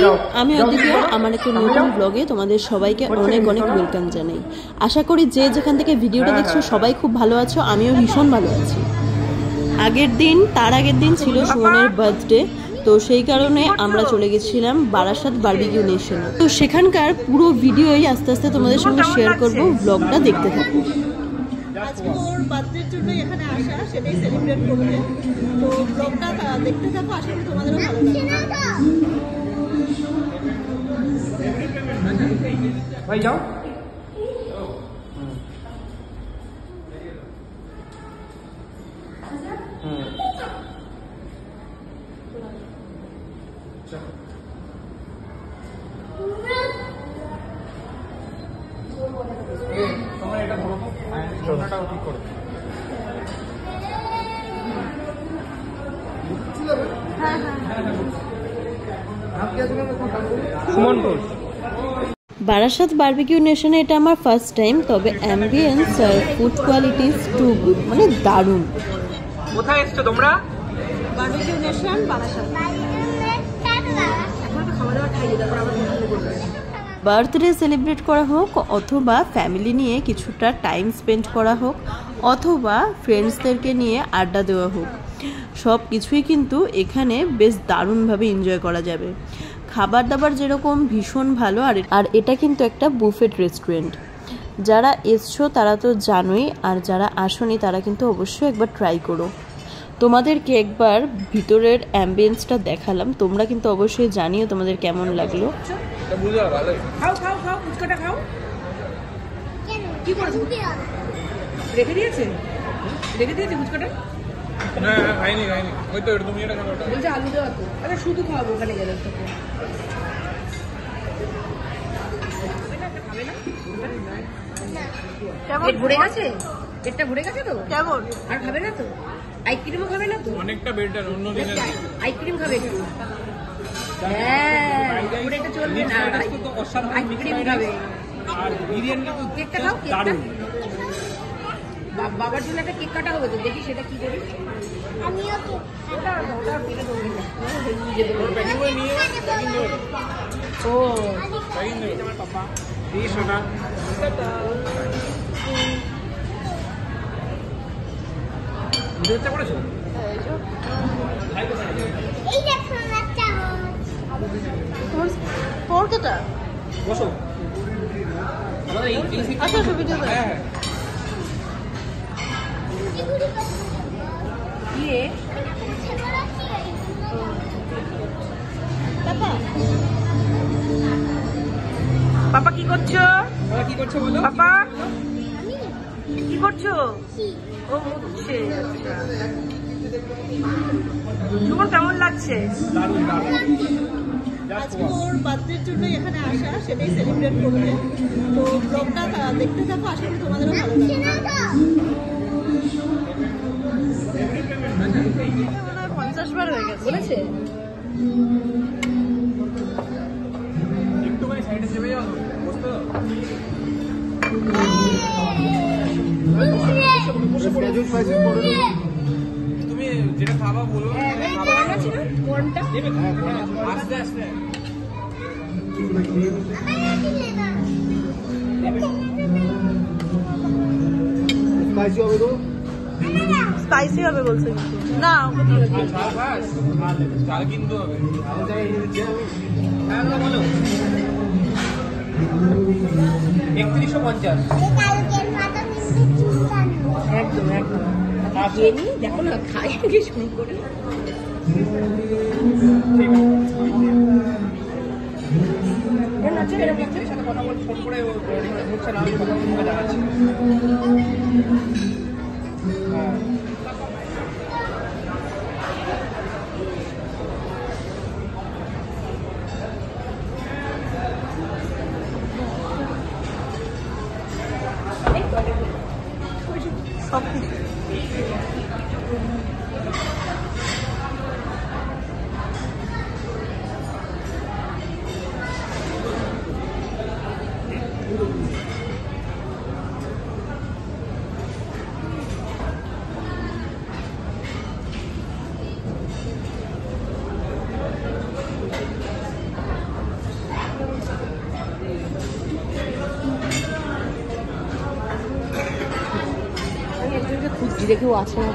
High, আমি অদ্বিতীয়া। আমার একটা নতুন ব্লগে তোমাদের সবাইকে অনেক অনেক ওয়েলকাম জানাই। আশা করি যে যেখান থেকে ভিডিওটা দেখছো সবাই খুব ভালো আছো, আমিও ভীষণ ভালো আছি। তার আগের দিন ছিল সুমনের বার্থডে, তো সেই কারণে আমরা চলে গেছিলাম বারাসাত বারবিকিউ নেশনে। তো সেখানকার পুরো ভিডিওই আস্তে আস্তে তোমাদের সঙ্গে শেয়ার করব, ব্লগটা দেখতে থাকো। আজকে ওর বার্থডের জন্য এখানে আসা, সেটাই সেলিব্রেট করতে। তো ব্লগটা দেখতে থাকো, আশা করি তোমাদেরও ভালো লাগবে। ভাই যাও। তোমার এটা ধরো তো, চোখটাও ঠিক করো। বারাসাত বারবিকিউ নেশনে এটা আমার ফার্স্ট টাইম, তবে অ্যাম্বিয়েন্স আর ফুড কোয়ালিটিস টু গুড, মানে দারুণ। কোথায় এসছো তোমরা? Barbecue nation Barasat. এখন তো খাওয়া দাওয়া খাইয়ে তারপর আবার করবে। বার্থডে সেলিব্রেট করা হোক, অথবা ফ্যামিলি নিয়ে কিছুটা টাইম স্পেন্ড করা হোক, অথবা ফ্রেন্ডসদেরকে নিয়ে আড্ডা দেওয়া হোক, সব কিছুই কিন্তু এখানে বেশ দারুণভাবে এনজয় করা যাবে। খাবার দাবার যেরকম ভীষণ ভালো, আর এটা কিন্তু একটা বুফেট রেস্টুরেন্ট। যারা এসছো তারা তো জানোই, আর যারা আসোনি তারা কিন্তু অবশ্যই একবার ট্রাই করো। তোমাদেরকে একবার ভিতরের অ্যাম্বিয়েন্সটা দেখালাম, তোমরা কিন্তু অবশ্যই জানিও তোমাদের কেমন লাগলো। খাও খাও খাও, ফুচকাটা খাও। কি করেছো? রেখে দিয়েছে ফুচকাটা? না খাইনি, ওই তো তুমি এটা খাও। বলছে আলু দেওয়া তো। আরে শুধু খাওয়াবো ওখানে গেলে তোকে। পেট ভরে গেছে? পেটটা ভরে গেছে তো? কেমন? আর খাবে না তো? আইসক্রিমও খাবে না তো? অনেকটা বেটার অন্য দিনে। আইসক্রিম খাবে একটু? হ্যাঁ, এটা চলবে না। আইসক্রিম খাবে। আর বিরিয়ানি তো কেকটা খাও, কেকটা। বাবার জন্য একটা কেক কাটা হবে তো, দেখি সেটা কি করি। আমিও কেক ওটা পেটে দেবো। ও আমার পাপা এই সোনা ভিডিওটা করেছো? এই দেখো বাচ্চা পড়তোটা বসো। আমাদের এই আচ্ছা ভিডিও করে। হ্যাঁ ইয়ে পাপা কি করছো? কি করছো বলো? পাপা কি করছো? ও মুছছে। তোমার কেমন লাগছে? দারুণ দারুণ। আজকে ওর বার্থডের জন্য এখানে আসা, সেটাই সেলিব্রেট করতে। তো ব্লগটা দেখতে থাকো, আশা করি তোমাদেরও ভালো লাগবে। 50 বার হয়ে গেছে বলেছে। একটুখানি সাইডে চেপে যাও, বসতে দাও। তুমি যেটা খাবা বলো। কোনটা? আস্তে আস্তে স্পাইসি হবে বলছে না। চাল কিনতে হবে। বলো 3150। একদম একদম খেয়ে নি, দেখো না খাই আগে শুরু করে। সাথে কথা বল, ফোন করে হচ্ছে না, কথা বলতে জানাচ্ছি। সব কিছু খুঁজছি দেখেও আছে না।